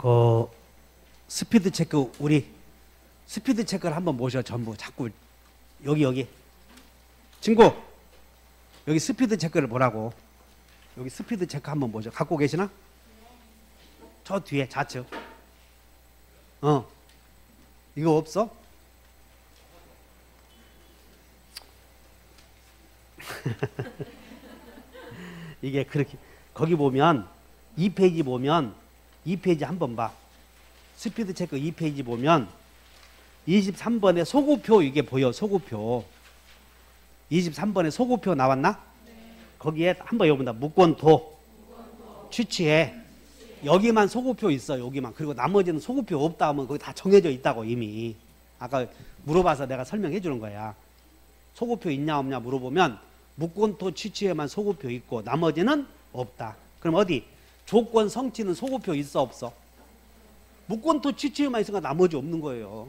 그 스피드 체크, 우리 스피드 체크를 한번 모셔. 전부 자꾸 여기 친구 여기 스피드 체크를 보라고. 여기 스피드 체크 한번 모셔. 갖고 계시나? 저 뒤에 좌측. 이거 없어? 이게 그렇게 거기 보면 2페이지 보면 2페이지 한번 봐. 스피드 체크 2페이지 보면 23번에 소구표 이게 보여. 소구표 23번에 소구표 나왔나? 네. 거기에 한번 여러분들 무권토 취취해. 여기만 소구표 있어. 여기만. 그리고 나머지는 소구표 없다 하면 거기 다 정해져 있다고 이미. 아까 물어봐서 내가 설명해 주는 거야. 소구표 있냐 없냐 물어보면 무권토 취취에만 소구표 있고 나머지는 없다. 그럼 어디? 조건 성취는 소구표 있어 없어? 무권토 취취에만 있으니까 나머지 없는 거예요.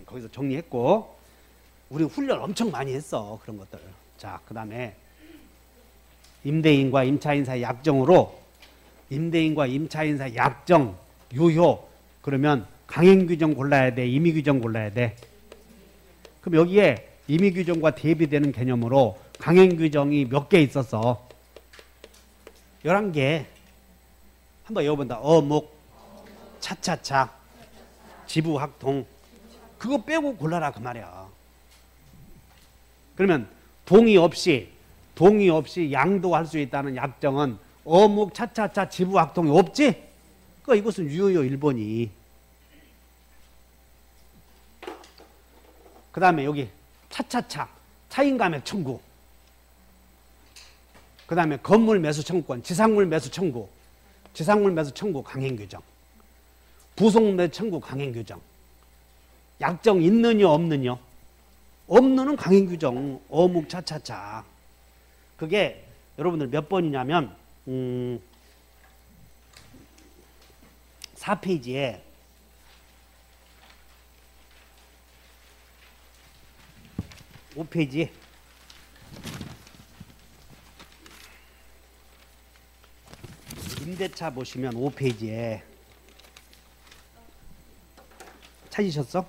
거기서 정리했고 우리 훈련 엄청 많이 했어. 그런 것들. 자, 그 다음에 임대인과 임차인 사이 약정으로 임대인과 임차인 사이 약정 유효. 그러면 강행규정 골라야 돼? 임의규정 골라야 돼? 그럼 여기에 임의규정과 대비되는 개념으로 강행규정이 몇 개 있었어? 11개. 한번 외워본다. 어묵, 차차차, 지부학동. 그거 빼고 골라라 그 말이야. 그러면 동의 없이 양도할 수 있다는 약정은 어묵, 차차차, 지부학동이 없지? 그러니까 이것은 유효요 1번이. 그 다음에 여기 차차차, 차인감액 청구. 그 다음에 건물 매수 청구권, 지상물 매수 청구. 지상물 매수 청구 강행규정. 부속 매수 청구 강행규정. 약정 있느냐 없느냐? 없느는 강행규정. 어묵 차차차. 그게 여러분들 몇 번이냐면 4페이지에 5페이지 임대차 보시면 5페이지에 찾으셨어?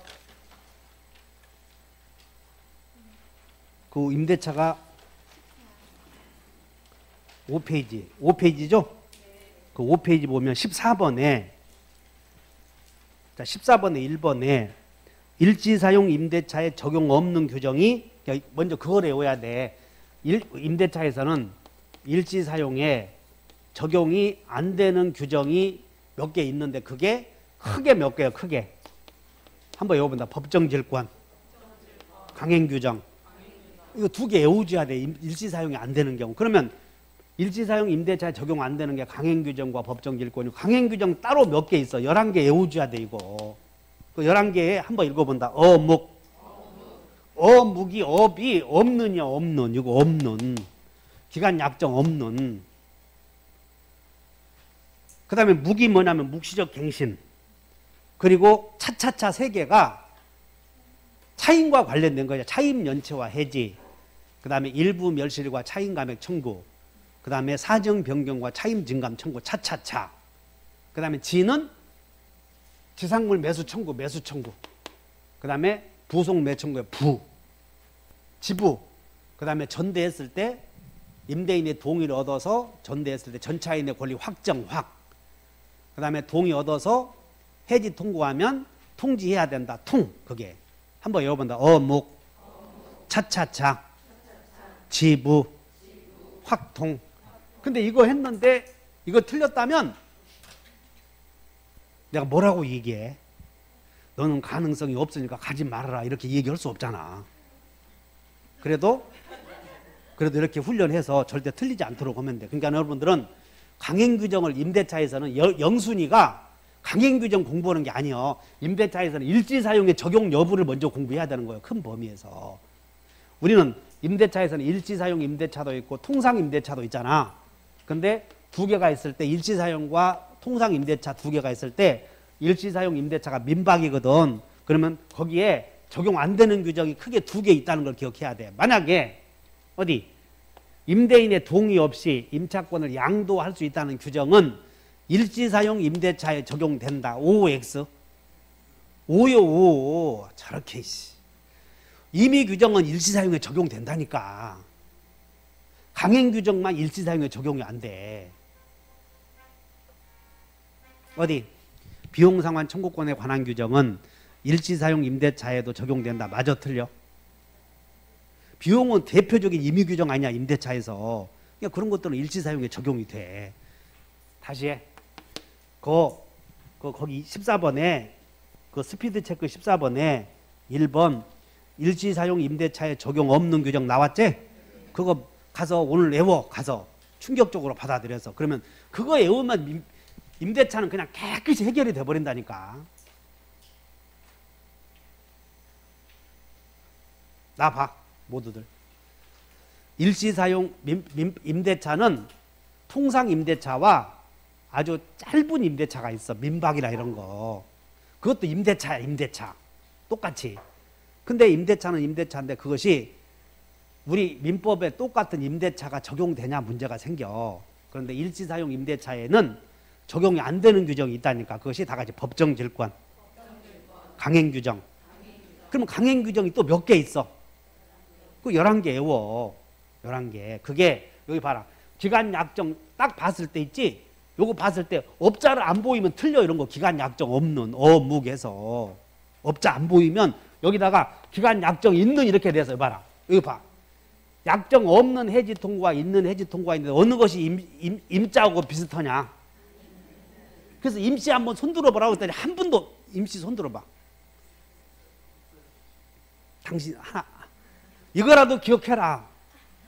그 임대차가 5페이지죠? 그 5페이지 보면 14번에 자 14번에 1번에 일지사용 임대차에 적용 없는 규정이 먼저 그걸 외워야 돼. 임대차에서는 일지사용에 적용이 안 되는 규정이 몇 개 있는데 그게 크게 몇 개예요. 크게. 한번 외워본다. 법정질권, 강행규정. 이거 2개 외워줘야 돼. 일지사용이 안 되는 경우. 그러면 일지사용 임대차에 적용 안 되는 게 강행규정과 법정질권이고 강행규정 따로 몇 개 있어. 11개 외워줘야 돼 이거. 그 11개에 한번 읽어본다. 어묵이 업이 없느냐 없는. 이거 없는. 기간약정 없는. 그 다음에 묵이 뭐냐면 묵시적 갱신. 그리고 차차차 3개가 차임과 관련된 거죠. 차임 연체와 해지. 그 다음에 일부 멸실과 차임 감액 청구. 그 다음에 사정 변경과 차임 증감 청구. 차차차. 그 다음에 지는 지상물 매수 청구. 매수 청구. 그 다음에 부속 매 청구의 부. 지부. 그 다음에 전대했을 때 임대인의 동의를 얻어서 전대했을 때 전차인의 권리 확정 확. 그 다음에 동의 얻어서 해지 통고하면 통지해야 된다. 통. 그게. 한번 외워본다. 어묵, 차차차, 지부, 확통. 근데 이거 했는데 이거 틀렸다면 내가 뭐라고 얘기해? 너는 가능성이 없으니까 가지 말아라. 이렇게 얘기할 수 없잖아. 그래도 이렇게 훈련해서 절대 틀리지 않도록 하면 돼. 그러니까 여러분들은 강행규정을 임대차에서는 영순위가 강행규정 공부하는 게 아니에요. 임대차에서는 일지사용의 적용 여부를 먼저 공부해야 되는 거예요. 큰 범위에서. 우리는 임대차에서는 일지사용 임대차도 있고 통상 임대차도 있잖아. 근데 2개가 있을 때 일지사용과 통상 임대차 2개가 있을 때 일지사용 임대차가 민박이거든. 그러면 거기에 적용 안 되는 규정이 크게 2개 있다는 걸 기억해야 돼. 만약에 어디 임대인의 동의 없이 임차권을 양도할 수 있다는 규정은 일시사용 임대차에 적용된다. OX. 오요, 오. 저렇게, 임의규정은 일시사용에 적용된다니까. 강행규정만 일시사용에 적용이 안 돼. 어디? 비용상환 청구권에 관한 규정은 일시사용 임대차에도 적용된다. 맞아, 틀려? 비용은 대표적인 임의규정 아니야, 임대차에서. 그러니까 그런 것들은 일시사용에 적용이 돼. 다시 해. 거기 14번에, 그 스피드 체크 14번에 1번 일시사용 임대차에 적용 없는 규정 나왔지? 그거 가서 오늘 외워. 가서 충격적으로 받아들여서. 그러면 그거 외우면 임대차는 그냥 깨끗이 해결이 돼버린다니까. 나 봐, 모두들. 일시사용 임대차는 통상 임대차와 아주 짧은 임대차가 있어. 민박이나 이런 거. 그것도 임대차야, 임대차. 똑같이. 근데 임대차는 임대차인데 그것이 우리 민법에 똑같은 임대차가 적용되냐 문제가 생겨. 그런데 일시사용 임대차에는 적용이 안 되는 규정이 있다니까. 그것이 다 같이 법정질권, 강행규정. 그러면 강행규정이 또 몇 개 있어? 그 11개 외워. 11개. 그게 여기 봐라. 기간 약정 딱 봤을 때 있지? 요거 봤을 때 업자를 안 보이면 틀려. 이런 거 기간 약정 없는 어묵에서 업자 안 보이면 여기다가 기간 약정 있는 이렇게 돼서 봐라. 여기 봐. 약정 없는 해지 통고와 있는 해지 통고가 있는데 어느 것이 임자하고 비슷하냐? 그래서 임시 한번 손들어 보라고 했더니 한 분도 임시 손들어 봐. 당신 하나 이거라도 기억해라.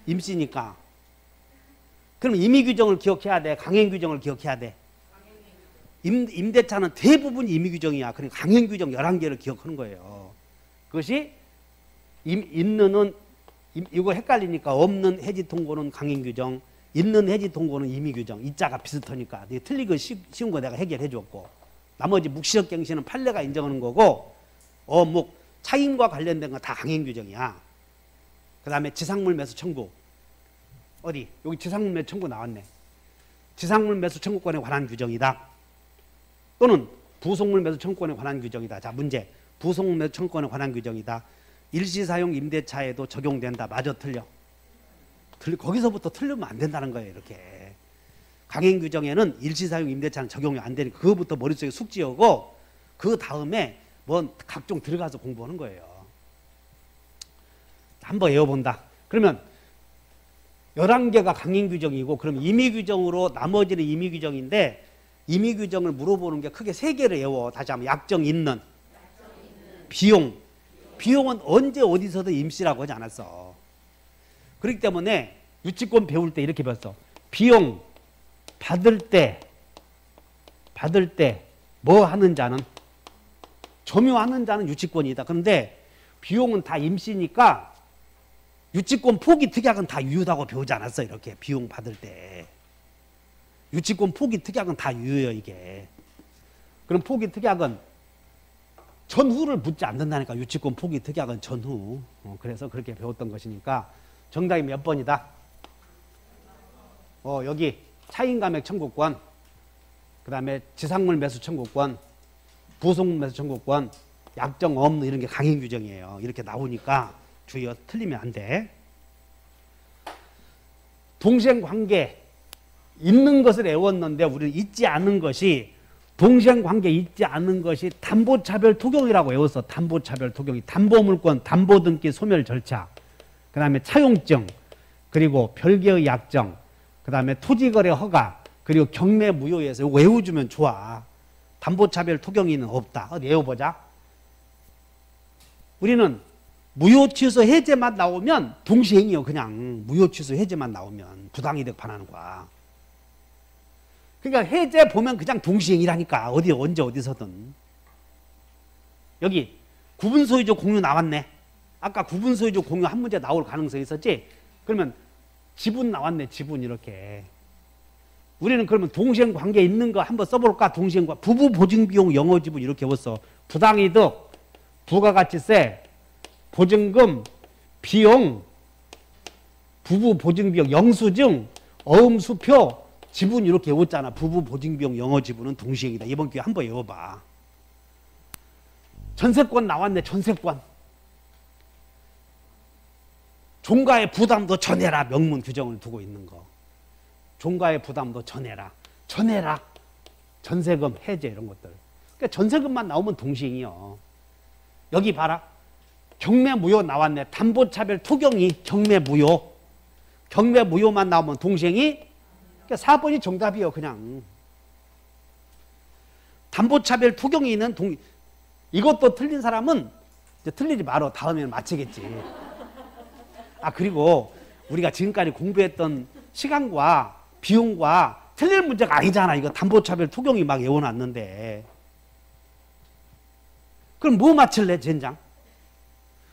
임시니까. 그럼 임의규정을 기억해야 돼. 강행규정을 기억해야 돼. 임대차는 대부분 임의규정이야. 그러니까 강행규정 11개를 기억하는 거예요. 그것이 있는은 이거 헷갈리니까 없는 해지통고는 강행규정, 있는 해지통고는 임의규정. 이자가 비슷하니까. 틀리고 쉬운 거 내가 해결해 줬고, 나머지 묵시적 갱신은 판례가 인정하는 거고, 어묵 차임과 관련된 건 다 강행규정이야. 그 다음에 지상물 매수 청구. 어디? 여기 지상물 매수 청구 나왔네. 지상물 매수 청구권에 관한 규정이다. 또는 부속물 매수 청구권에 관한 규정이다. 자, 문제. 부속물 매수 청구권에 관한 규정이다. 일시사용 임대차에도 적용된다. 맞아, 틀려? 거기서부터 틀리면 안 된다는 거예요. 이렇게. 강행규정에는 일시사용 임대차는 적용이 안 되니까 그거부터 머릿속에 숙지하고 그 다음에 뭐 각종 들어가서 공부하는 거예요. 한번 외워본다. 그러면 11개가 강행규정이고 그럼 임의규정으로 나머지는 임의규정인데 임의규정을 물어보는 게 크게 3개를 외워. 다시 한번 약정 있는, 비용. 비용은 언제 어디서든 임시라고 하지 않았어. 그렇기 때문에 유치권 배울 때 이렇게 배웠어. 비용 받을 때 뭐 하는 자는, 점유하는 자는 유치권이다. 그런데 비용은 다 임시니까 유치권 포기 특약은 다 유효하다고 배우지 않았어. 이렇게 비용 받을 때 유치권 포기 특약은 다 유효해요. 이게. 그럼 포기 특약은 전후를 묻지 않는다니까. 유치권 포기 특약은 전후. 그래서 그렇게 배웠던 것이니까 정답이 몇 번이다? 여기 차임감액 청구권, 그 다음에 지상물 매수 청구권, 부속물 매수 청구권, 약정 없는 이런 게 강행규정이에요. 이렇게 나오니까 주의어. 틀리면 안 돼. 동생관계 있는 것을 외웠는데 우리는 있지 않은 것이, 동생관계 있지 않은 것이 담보차별 토경이라고 외웠어. 담보차별 토경이. 담보물권, 담보등기 소멸 절차, 그 다음에 차용증, 그리고 별개의 약정, 그 다음에 토지거래 허가, 그리고 경매 무효에서 이거 외워주면 좋아. 담보차별 토경이는 없다. 어디 외워보자. 우리는 무효취소 해제만 나오면 동시행이요. 그냥 무효취소 해제만 나오면 부당이득 반하는 거야. 그러니까 해제 보면 그냥 동시행이라니까. 어디 언제 어디서든. 여기 구분소유적 공유 나왔네. 아까 구분소유적 공유 한 문제 나올 가능성이 있었지. 그러면 지분 나왔네. 지분 이렇게. 우리는 그러면 동시행관계 있는 거 한번 써볼까? 동시행관 부부 보증비용 영어지분 이렇게 외웠어. 부당이득, 부가가치세, 보증금, 비용, 부부 보증비용, 영수증, 어음수표, 지분 이렇게 외웠잖아. 부부 보증비용 영어 지분은 동시행이다. 이번 기회에 한번 외워봐. 전세권 나왔네. 전세권. 종가의 부담도 전해라. 명문 규정을 두고 있는 거. 종가의 부담도 전해라. 전해라. 전세금 해제 이런 것들. 그러니까 전세금만 나오면 동시행이요. 여기 봐라. 경매무효 나왔네. 담보차별 투경이 경매무효. 경매무효만 나오면 동시행이. 그러니까 4번이 정답이요. 그냥. 담보차별 투경이는 이것도 틀린 사람은 이제 틀리지 말어. 다음에는 맞히겠지. 아, 그리고 우리가 지금까지 공부했던 시간과 비용과 틀릴 문제가 아니잖아. 이거 담보차별 투경이 막 외워놨는데. 그럼 뭐 맞힐래, 젠장?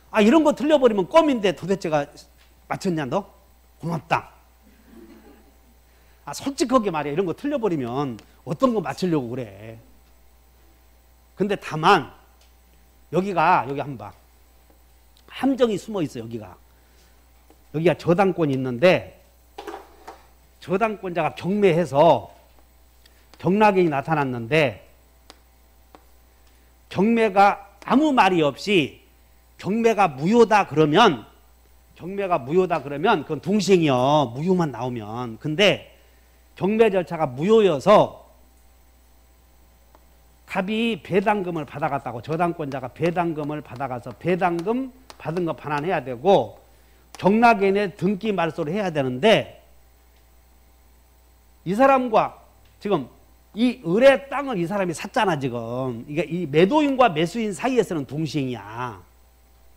아, 이런 거 틀려버리면 껌인데 도대체가 맞췄냐, 너? 고맙다. 아, 솔직하게 말해. 이런 거 틀려버리면 어떤 거 맞추려고 그래. 근데 다만, 여기 한번 봐. 함정이 숨어 있어, 여기가 저당권이 있는데, 저당권자가 경매해서 경락인이 나타났는데, 경매가 아무 말이 없이 경매가 무효다 그러면 그건 동시행이요. 무효만 나오면. 근데 경매 절차가 무효여서 갑이 배당금을 받아갔다고, 저당권자가 배당금을 받아가서 배당금 받은 거 반환해야 되고 경락인의 등기 말소를 해야 되는데, 이 사람과 지금 이 을의 땅을 이 사람이 샀잖아. 지금 이게 이 매도인과 매수인 사이에서는 동시행이야.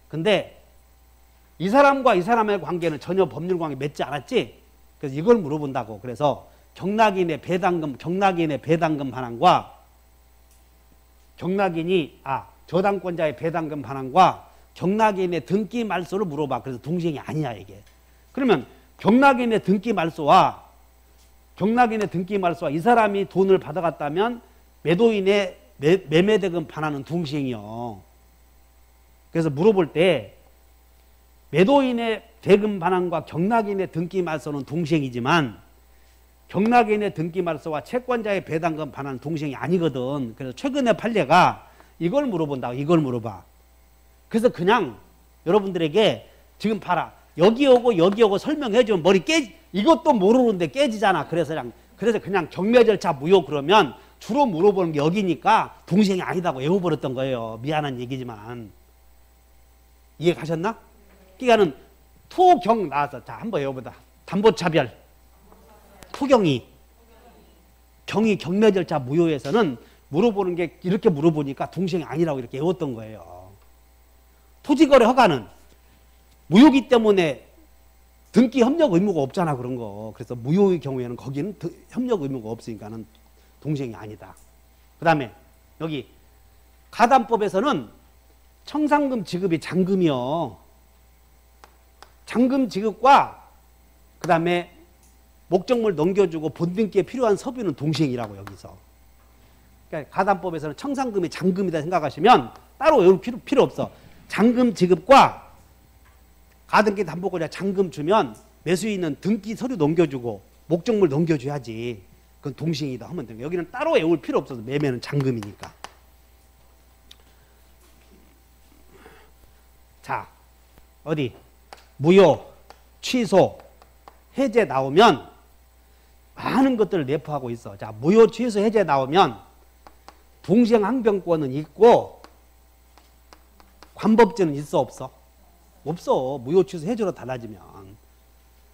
근데 이 사람과 이 사람의 관계는 전혀 법률 관계 맺지 않았지. 그래서 이걸 물어본다고. 그래서 경락인의 배당금 반환과 저당권자의 배당금 반환과 경락인의 등기 말소를 물어봐. 그래서 동시행이 아니야, 이게. 그러면 경락인의 등기 말소와 이 사람이 돈을 받아갔다면 매도인의 매매대금 반환은 동시행이요. 그래서 물어볼 때 매도인의 대금 반환과 경락인의 등기 말소는 동시행이지만 경락인의 등기 말소와 채권자의 배당금 반환은 동시행이 아니거든. 그래서 최근의 판례가 이걸 물어본다고. 이걸 물어봐. 그래서 그냥 여러분들에게 지금 봐라. 여기 오고 설명해주면 머리 이것도 모르는데 깨지잖아. 그래서 그냥 경매 절차 무효 그러면 주로 물어보는 게 여기니까 동시행이 아니다고 외워버렸던 거예요. 미안한 얘기지만. 이해 가셨나? 그러니까는 투경 나와서, 자, 한번 외워보자. 담보차별. 투경이. 경매 절차 무효에서는 물어보는 게 이렇게 물어보니까 동시행이 아니라고 이렇게 외웠던 거예요. 토지거래 허가는 무효기 때문에 등기 협력 의무가 없잖아, 그런 거. 그래서 무효의 경우에는 거기는 협력 의무가 없으니까는 동시행이 아니다. 그 다음에 여기 가담법에서는 청산금 지급이 잔금이요. 잔금 지급과 그 다음에 목적물 넘겨주고 본등기에 필요한 서비는 동시행이라고 여기서. 그러니까 가담법에서는 청산금이 잔금이다 생각하시면 따로 외울 필요 없어. 잔금 지급과 가등기 담보권자 잔금 주면 매수인은 등기 서류 넘겨주고 목적물 넘겨줘야지. 그건 동시행이다 하면 돼요. 여기는 따로 외울 필요 없어서 매매는 잔금이니까. 자, 어디 무효, 취소, 해제 나오면 많은 것들을 내포하고 있어. 자, 무효, 취소, 해제 나오면 동시행 항변권은 있고 관법제는 있어 없어? 없어. 무효, 취소, 해제로 달라지면.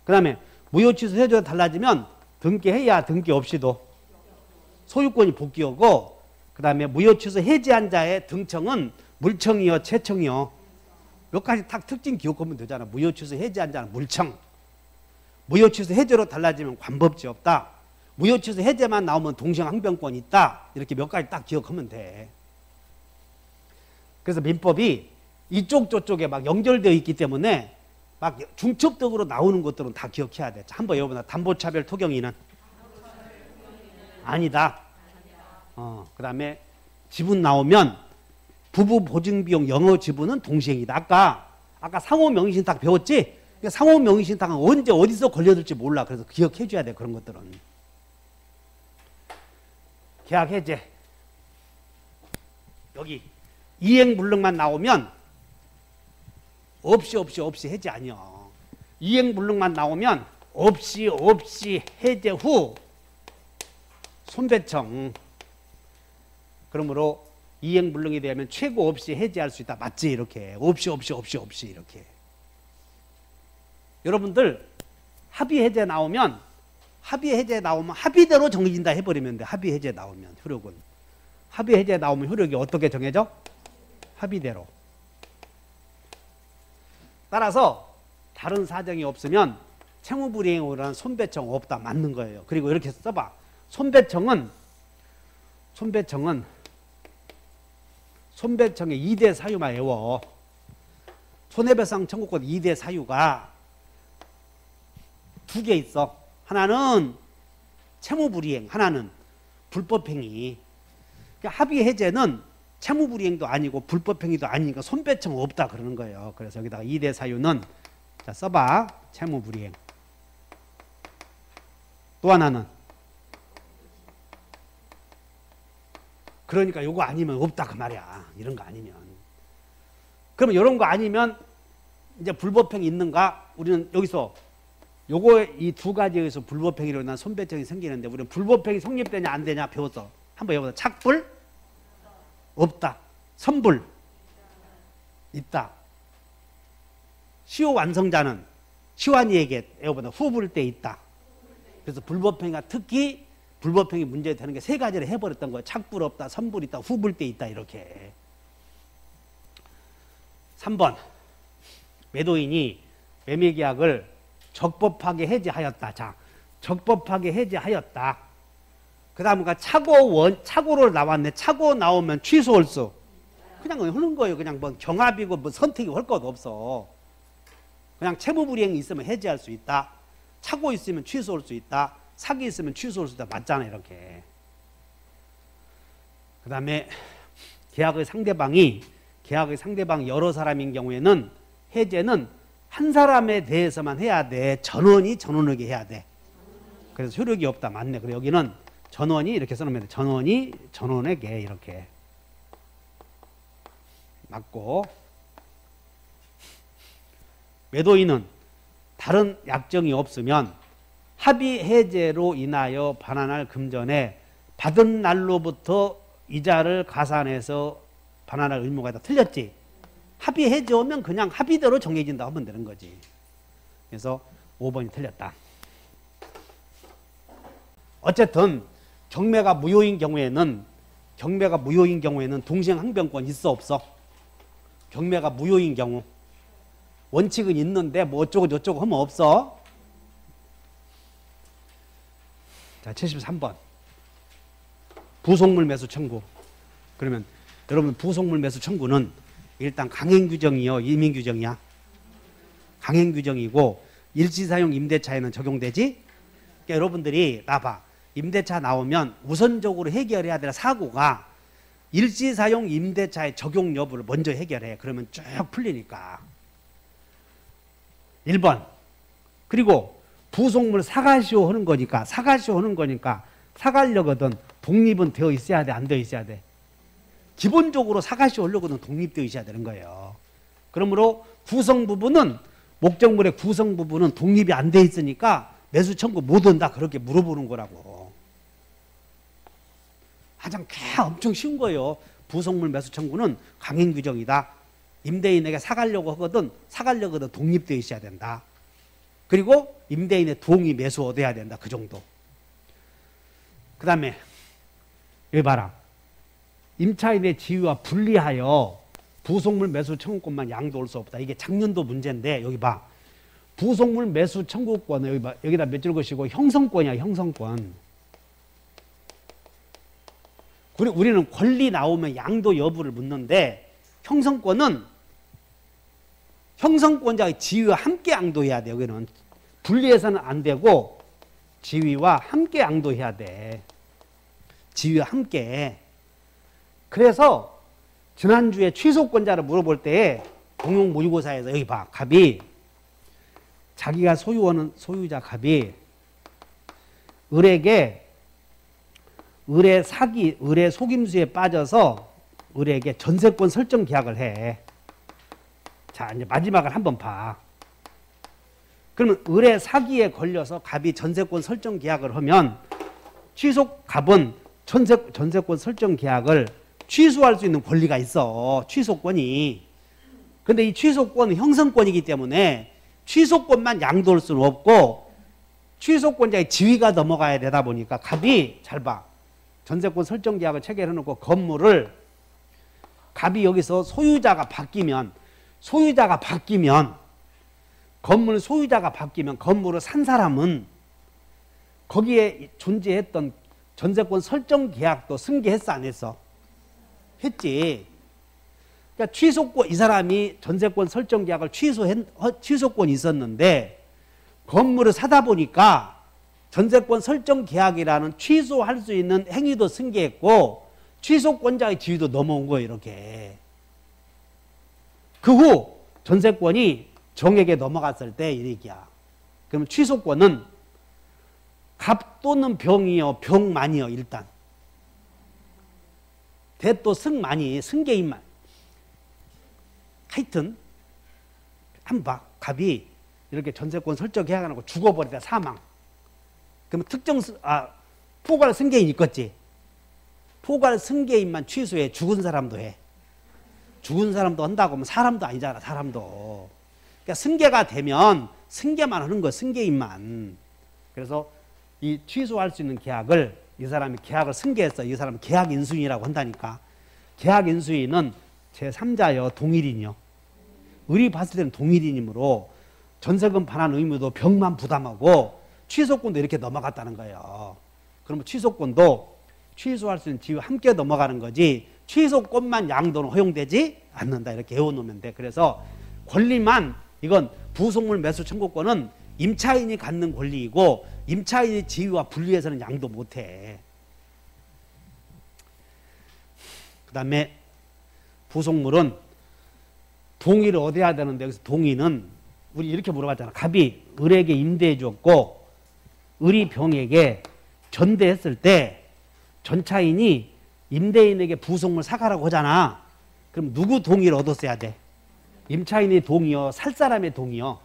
그 다음에 무효, 취소, 해제로 달라지면 등기해야 등기 없이도 소유권이 복귀하고, 그 다음에 무효, 취소, 해제한 자의 등청은 물청이요, 채청이요. 몇 가지 딱 특징 기억하면 되잖아. 무효, 취소, 해제한 자는 물청. 무효, 취소, 해제로 달라지면 관법제 없다. 무효, 취소, 해제만 나오면 동시행 항변권이 있다. 이렇게 몇 가지 딱 기억하면 돼. 그래서 민법이 이쪽 저쪽에 막 연결되어 있기 때문에 막 중첩적으로 나오는 것들은 다 기억해야 돼. 한번 여러분, 담보차별 토경이는 아니다. 그 다음에 지분 나오면 부부 보증비용 영어 지분은 동시행이다. 아까 상호명의신탁 배웠지? 상호명의신탁은 언제 어디서 걸려들지 몰라. 그래서 기억해 줘야 돼, 그런 것들은. 계약 해제. 여기 이행불능만 나오면 없이 해제 아니요. 이행불능만 나오면 없이 해제 후 손배청. 그러므로 이행불능이 되면 최고 없이 해제할 수 있다. 맞지? 이렇게 없이 이렇게. 여러분들 합의 해제 나오면 합의대로 정해진다 해버리면 돼. 합의 해제 나오면 효력은. 합의 해제 나오면 효력이 어떻게 정해져? 합의대로. 따라서 다른 사정이 없으면 채무불이행으로는 손배청 없다. 맞는 거예요. 그리고 이렇게 써봐. 손배청의 2대 사유만 외워. 손해배상 청구권 2대 사유가 2개 있어. 하나는 채무불이행, 하나는 불법행위. 그러니까 합의 해제는 채무불이행도 아니고 불법행위도 아니니까 손배청 없다 그러는 거예요. 그래서 여기다가 2대 사유는 자 써봐. 채무불이행. 또 하나는 그러니까 요거 아니면 없다 그 말이야. 이런 거 아니면. 그러면 이런 거 아니면 이제 불법행위 있는가? 우리는 여기서 요거 이 두 가지에서 불법행위로 인한 손배청이 생기는데 우리는 불법행위 성립되냐 안 되냐 배웠어. 한번 해보자. 착불? 없다. 선불? 있다. 시효 완성자는 시환이에게 애워보다 후불 때 있다. 그래서 불법행위가 특히 불법행위 문제 되는 게 세 가지를 해버렸던 거예요. 착불 없다, 선불 있다, 후불 때 있다 이렇게. 3번 매도인이 매매계약을 적법하게 해지하였다. 자, 적법하게 해지하였다. 그 다음에 착오로 나왔네. 착오 나오면 취소할 수. 그냥 하는 거예요. 그냥 뭐 경합이고 뭐 선택이 할 것도 없어. 그냥 채무불이행이 있으면 해지할 수 있다. 착오 있으면 취소할 수 있다. 사기 있으면 취소할 수 있다. 맞잖아 이렇게. 그 다음에 계약의 상대방이 여러 사람인 경우에는 해제는 한 사람에 대해서만 해야 돼. 전원에게 해야 돼. 그래서 효력이 없다. 맞네. 그리고 여기는 전원이 이렇게 써놓으면 돼. 전원에게 이렇게. 맞고. 매도인은 다른 약정이 없으면 합의 해제로 인하여 반환할 금전에 받은 날로부터 이자를 가산해서 반환할 의무가 있다. 틀렸지? 합의 해제 오면 그냥 합의대로 정해진다 하면 되는 거지. 그래서 5번이 틀렸다. 어쨌든 경매가 무효인 경우에는 동시행 항변권 있어 없어? 경매가 무효인 경우 원칙은 있는데 뭐 어쩌고 저쩌고 하면 없어. 자, 73번 부속물 매수 청구. 그러면 여러분 부속물 매수 청구는 일단 강행규정이요, 임인규정이야? 강행규정이고 일시사용 임대차에는 적용되지? 그러니까 여러분들이 나봐. 임대차 나오면 우선적으로 해결해야 될 사고가 일시사용 임대차의 적용 여부를 먼저 해결해. 그러면 쭉 풀리니까. 1번. 그리고 부속물 사가시오 하는 거니까 사가려거든 독립은 되어 있어야 돼, 안 되어 있어야 돼? 기본적으로 사가시오 하려거든 독립되어 있어야 되는 거예요. 그러므로 구성 부분은 목적물의 구성 부분은 독립이 안 돼 있으니까 매수 청구 못 한다 그렇게 물어보는 거라고. 가장 엄청 쉬운 거예요. 부속물 매수 청구는 강행 규정이다. 임대인에게 사가려고 하거든 독립되어 있어야 된다. 그리고 임대인의 동의 매수 얻어야 된다. 그 정도. 그 다음에 여기 봐라. 임차인의 지위와 분리하여 부속물 매수 청구권만 양도할 수 없다. 이게 작년도 문제인데 여기 봐. 부속물 매수 청구권은 여기 봐. 여기다 몇 줄 것이고 형성권이야. 형성권. 우리는 권리 나오면 양도 여부를 묻는데 형성권은 형성권자의 지위와 함께 양도해야 돼. 여기는 분리해서는 안 되고 지위와 함께 양도해야 돼. 지위와 함께. 그래서 지난주에 취소권자를 물어볼 때 공용모의고사에서 여기 봐. 갑이 자기가 소유하는 소유자 갑이 을에게 을의 사기, 을의 속임수에 빠져서 을에게 전세권 설정 계약을 해. 자, 이제 마지막을 한번 봐. 그러면 을의 사기에 걸려서 갑이 전세권 설정 계약을 하면 갑은 전세권 설정 계약을 취소할 수 있는 권리가 있어. 취소권이. 근데 이 취소권은 형성권이기 때문에 취소권만 양도할 수는 없고 취소권자의 지위가 넘어가야 되다 보니까 갑이 잘 봐. 전세권 설정 계약을 체결해 놓고 건물을 갑이 여기서 소유자가 바뀌면 건물 소유자가 바뀌면 건물을 산 사람은 거기에 존재했던 전세권 설정 계약도 승계했어 안 했어? 했지. 그러니까 취소권, 이 사람이 전세권 설정 계약을 취소권이 있었는데 건물을 사다 보니까 전세권 설정 계약이라는 취소할 수 있는 행위도 승계했고 취소권자의 지위도 넘어온 거예요. 이렇게. 그 후 전세권이 정에게 넘어갔을 때 이 얘기야. 그러면 취소권은 갑 또는 병이요, 병만이요. 일단 대또 승만이, 승계인만. 하여튼 한번 봐. 갑이 이렇게 전세권 설정 계약하고 죽어버리다 사망. 그러면 포괄 승계인 있겠지. 포괄 승계인만 취소해. 죽은 사람도 해. 죽은 사람도 한다고 하면 사람도 아니잖아. 사람도. 그러니까 승계가 되면 승계만 하는 거야. 승계인만. 그래서 이 취소할 수 있는 계약을 이 사람이 계약을 승계했어. 이 사람은 계약인수인이라고 한다니까. 계약인수인은 제3자여 동일인이요. 을이 봤을 때는 동일인이므로 전세금 반환 의무도 병만 부담하고 취소권도 이렇게 넘어갔다는 거예요. 그러면 취소권도 취소할 수 있는 지위와 함께 넘어가는 거지 취소권만 양도는 허용되지 않는다. 이렇게 외워놓으면 돼. 그래서 권리만 이건 부속물 매수 청구권은 임차인이 갖는 권리이고 임차인의 지위와 분리해서는 양도 못해. 그 다음에 부속물은 동의를 얻어야 되는데 여기서 동의는 우리 이렇게 물어봤잖아. 갑이 을에게 임대해 줬고 을이 병에게 전대했을 때 전차인이 임대인에게 부속물 사가라고 하잖아. 그럼 누구 동의를 얻었어야 돼? 임차인의 동의요, 살 사람의 동의요.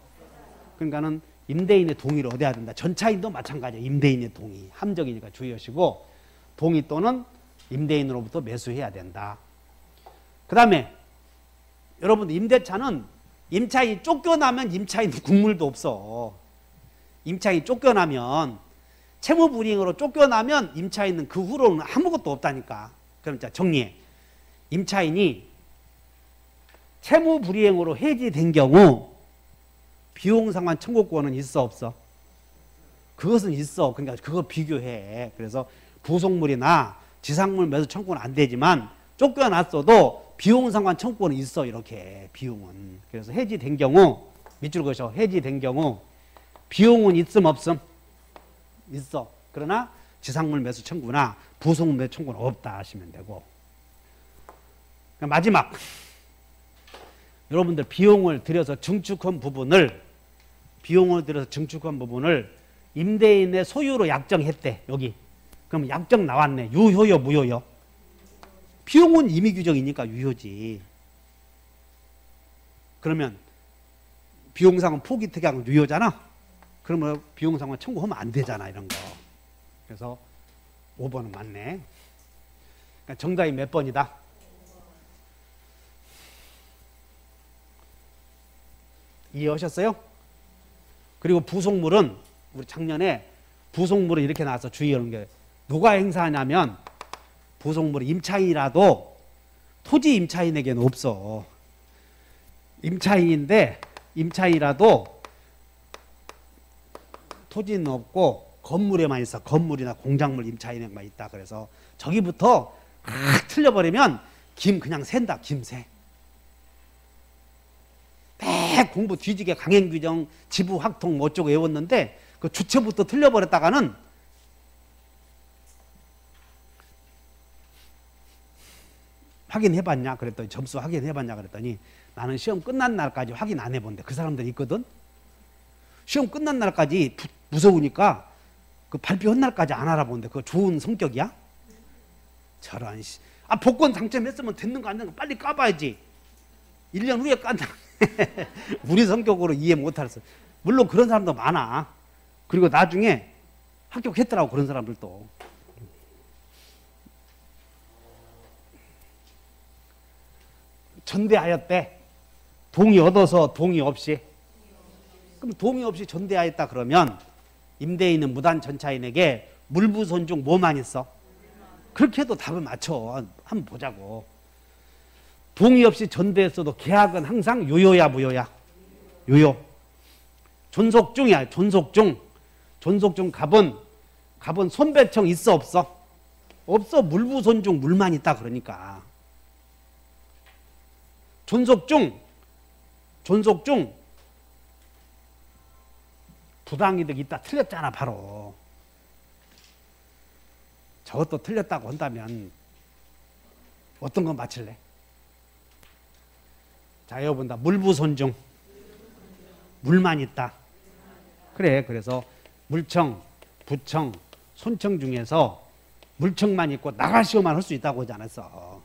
그러니까는 임대인의 동의를 얻어야 된다. 전차인도 마찬가지야. 임대인의 동의. 함정이니까 주의하시고 동의 또는 임대인으로부터 매수해야 된다. 그 다음에 여러분 임대차는 임차인이 쫓겨나면 임차인 국물도 없어. 임차인이 쫓겨나면 채무불이행으로 쫓겨나면 임차인은 그 후로는 아무것도 없다니까. 그럼 자 정리해. 임차인이 채무불이행으로 해지된 경우 비용상환 청구권은 있어 없어? 그것은 있어. 그러니까 그거 비교해. 그래서 부속물이나 지상물 매수 청구는 안 되지만 쫓겨났어도 비용상환 청구권은 있어. 이렇게 비용은. 그래서 해지된 경우 밑줄 그으셔. 해지된 경우 비용은 있음 없음? 있어. 그러나 지상물 매수 청구나 부속물 매수 청구는 없다 하시면 되고. 마지막 여러분들 비용을 들여서 증축한 부분을 임대인의 소유로 약정했대. 여기. 그럼 약정 나왔네. 유효요 무효요? 비용은 임의 규정이니까 유효지. 그러면 비용상은 포기 특약은 유효잖아. 그러면 비용상은 청구하면 안 되잖아. 이런 거. 그래서 5번은 맞네. 그러니까 정답이 몇 번이다? 이해하셨어요? 그리고 부속물은 우리 작년에 부속물은 이렇게 나와서 주의하는 게 누가 행사하냐면 부속물은 임차인이라도 토지 임차인에게는 없어. 임차인인데 임차인이라도 토지는 없고 건물에만 있어. 건물이나 공작물 임차인에만 있다. 그래서 저기부터 틀려버리면 김 그냥 샌다. 김새. 공부 뒤지게 강행규정, 지부확통 뭐 어쩌고 외웠는데 그 주체부터 틀려버렸다가는 확인해봤냐 그랬더니 점수 확인해봤냐 그랬더니 나는 시험 끝난 날까지 확인 안 해본대. 그 사람들 있거든. 시험 끝난 날까지 무서우니까 그 발표한 날까지 안 알아본대. 그거 좋은 성격이야? 저런 씨. 아, 복권 당첨했으면 됐는 거 안 되는 거 빨리 까봐야지. 1년 후에 깐다. 우리 성격으로 이해 못하겠어. 물론 그런 사람도 많아. 그리고 나중에 합격했더라고, 그런 사람들도. 전대하였대. 동의 얻어서 동의 없이. 그럼 동의 없이 전대하였다 그러면 임대인은 무단 전차인에게 물부손중 뭐만 있어? 그렇게 해도 답을 맞춰. 한번 보자고. 동의 없이 전대했어도 계약은 항상 유효야 무효야? 유효. 존속중이야. 존속중. 존속중 갑은 손배청 있어 없어? 없어. 물부손중 물만 있다 그러니까. 존속중 부당이득 있다 틀렸잖아. 바로 저것도 틀렸다고 한다면 어떤 건 맞힐래? 자, 여기 본다. 물부손중 물만 있다. 그래. 그래서 물청, 부청, 손청 중에서 물청만 있고 나가시오만 할 수 있다고 하지 않았어.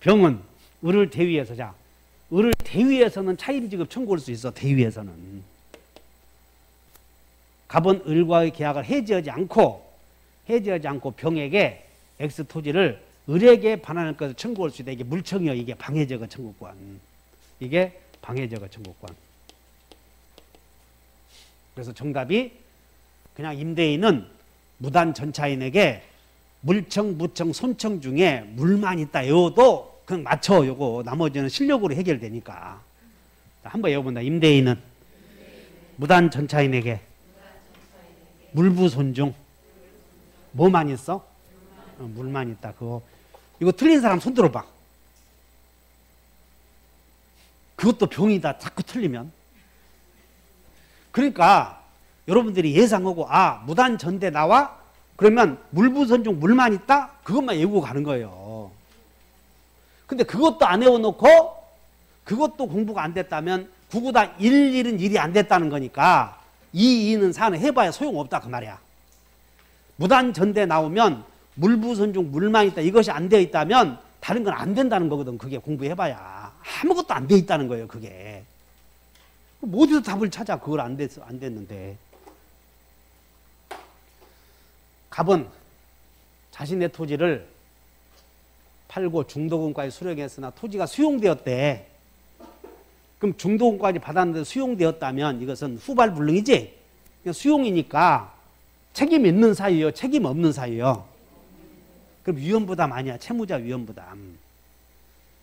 병은 을을 대위해서. 자, 을을 대위해서는 차임지급 청구할 수 있어. 대위해서는. 갑은 을과의 계약을 해지하지 않고 병에게 X 토지를 을에게 반환할 것을 청구할 수 있다. 이게 물청이요. 이게 방해제거 청구권. 이게 방해제거 청구권. 그래서 정답이 그냥 임대인은 무단 전차인에게 물청, 무청, 손청 중에 물만 있다. 요도 그냥 맞춰. 요거 나머지는 실력으로 해결되니까. 한번 외워본다. 임대인은 무단 전차인에게 물부손중 뭐만 있어? 물만 있다. 그거 이거 틀린 사람 손 들어봐. 그것도 병이다. 자꾸 틀리면. 그러니까 여러분들이 예상하고 무단 전대 나와? 그러면 물부손중 물만 있다? 그것만 외우고 가는 거예요. 근데 그것도 안 외워놓고 그것도 공부가 안 됐다면 9구다 1은 1이 안 됐다는 거니까 2는 4는 해봐야 소용없다 그 말이야. 무단 전대 나오면 물부손중 물만 있다 이것이 안 되어 있다면 다른 건 안 된다는 거거든. 그게 공부해봐야 아무것도 안 되어 있다는 거예요. 그게 어디서 답을 찾아? 그걸 안 됐는데. 갑은 자신의 토지를 팔고 중도금까지 수령했으나 토지가 수용되었대. 그럼 중도금까지 받았는데 수용되었다면 이것은 후발불능이지? 그냥 수용이니까 책임 있는 사유요, 책임 없는 사유요. 그럼 위험부담 아니야. 채무자 위험부담.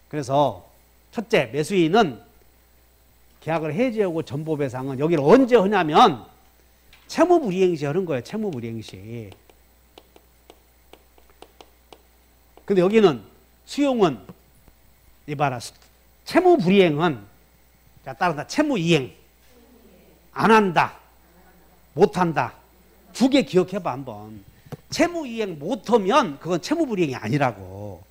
그래서 첫째, 매수인은 계약을 해지하고 전보배상은 여기를 언제 하냐면 채무불이행시 하는 거예요. 채무불이행시. 근데 여기는 수용은 이봐라. 채무불이행은 자 따라서 채무이행 안 한다, 못한다. 두 개 기억해봐 한번. 채무이행 못하면 그건 채무불이행이 아니라고.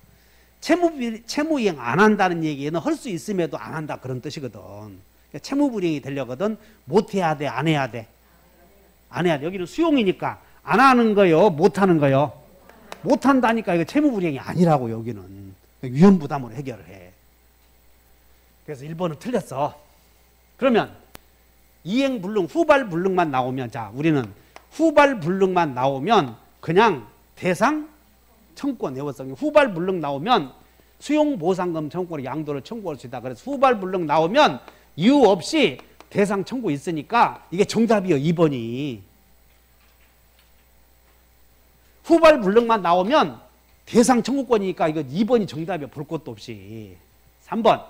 채무이행 안 한다는 얘기는 할 수 있음에도 안 한다 그런 뜻이거든. 그러니까 채무불이행이 되려거든 못해야 돼, 안 해야 돼? 안 해야 돼. 여기는 수용이니까 안 하는 거요, 못 하는 거요? 못 한다니까 이거 채무불이행이 아니라고. 여기는 위험부담으로 해결을 해. 그래서 1번은 틀렸어. 그러면 이행불능, 후발불능만 나오면, 자 우리는 후발불능만 나오면 그냥 대상 청구권 내원성이 후발불능 나오면 수용보상금 청구권의 양도를 청구할 수 있다. 그래서 후발불능 나오면 이유 없이 대상 청구 있으니까 이게 정답이요. 2번이. 후발불능만 나오면 대상 청구권이니까 이거 2번이 정답이야. 볼 것도 없이. 3번.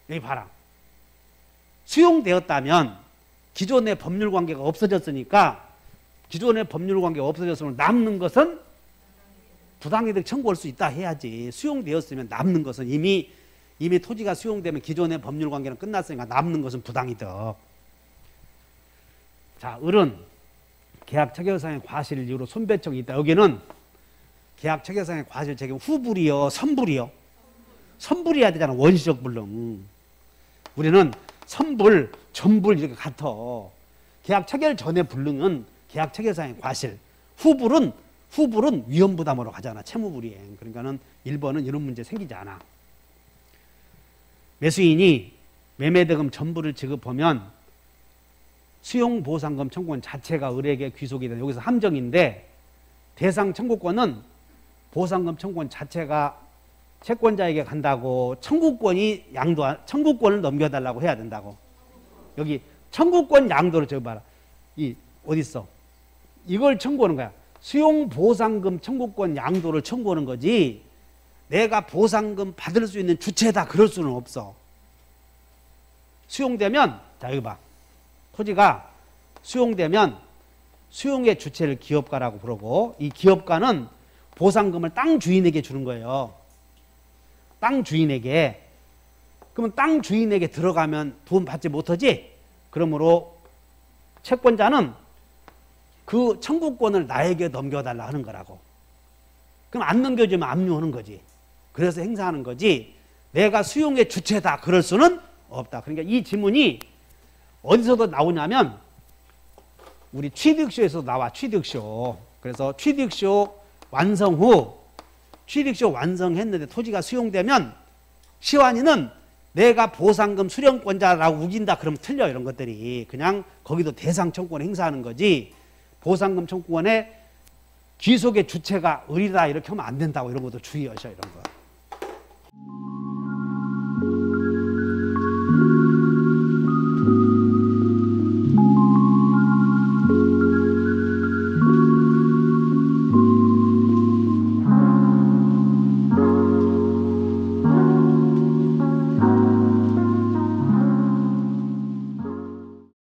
여기 봐라. 수용되었다면 기존의 법률관계가 없어졌으니까 기존의 법률관계가 없어졌으면 남는 것은 부당이득 청구할 수 있다 해야지. 수용되었으면 남는 것은 이미 토지가 수용되면 기존의 법률관계는 끝났으니까 남는 것은 부당이득. 자, 을은 계약 체결상의 과실 이유로 손배청이 있다. 여기는 계약 체결상의 과실 책임 후불이요, 선불이요? 선불이어야 되잖아. 원시적 불능. 우리는 선불, 전불 이렇게 같아. 계약 체결 전의 불능은 계약 체결상의 과실, 후불은 위험부담으로 가잖아. 채무불이행. 그러니까는 1번은 이런 문제 생기지 않아. 매수인이 매매대금 전부를 지급하면 수용보상금 청구권 자체가 을에게 귀속이 돼. 여기서 함정인데 대상 청구권은 보상금 청구권 자체가 채권자에게 간다고 청구권을 넘겨달라고 해야 된다고. 여기 청구권 양도를 저기 봐라. 이 어디 있어? 이걸 청구하는 거야. 수용보상금 청구권 양도를 청구하는 거지. 내가 보상금 받을 수 있는 주체다 그럴 수는 없어. 수용되면 자 여기 봐. 토지가 수용되면 수용의 주체를 기업가라고 부르고 이 기업가는 보상금을 땅 주인에게 주는 거예요. 땅 주인에게. 그러면 땅 주인에게 들어가면 돈 받지 못하지? 그러므로 채권자는 그 청구권을 나에게 넘겨달라 하는 거라고. 그럼 안 넘겨주면 압류하는 거지. 그래서 행사하는 거지. 내가 수용의 주체다 그럴 수는 없다. 그러니까 이 지문이 어디서도 나오냐면 우리 취득쇼에서 나와. 취득쇼. 그래서 취득쇼 완성 후 취득쇼 완성했는데 토지가 수용되면 시환인은 내가 보상금 수령권자라고 우긴다 그러면 틀려. 이런 것들이 그냥 거기도 대상 청구권 행사하는 거지 보상금 청구권의 귀속의 주체가 을이다 이렇게 하면 안 된다고. 이런 것도 주의하셔. 이런 거.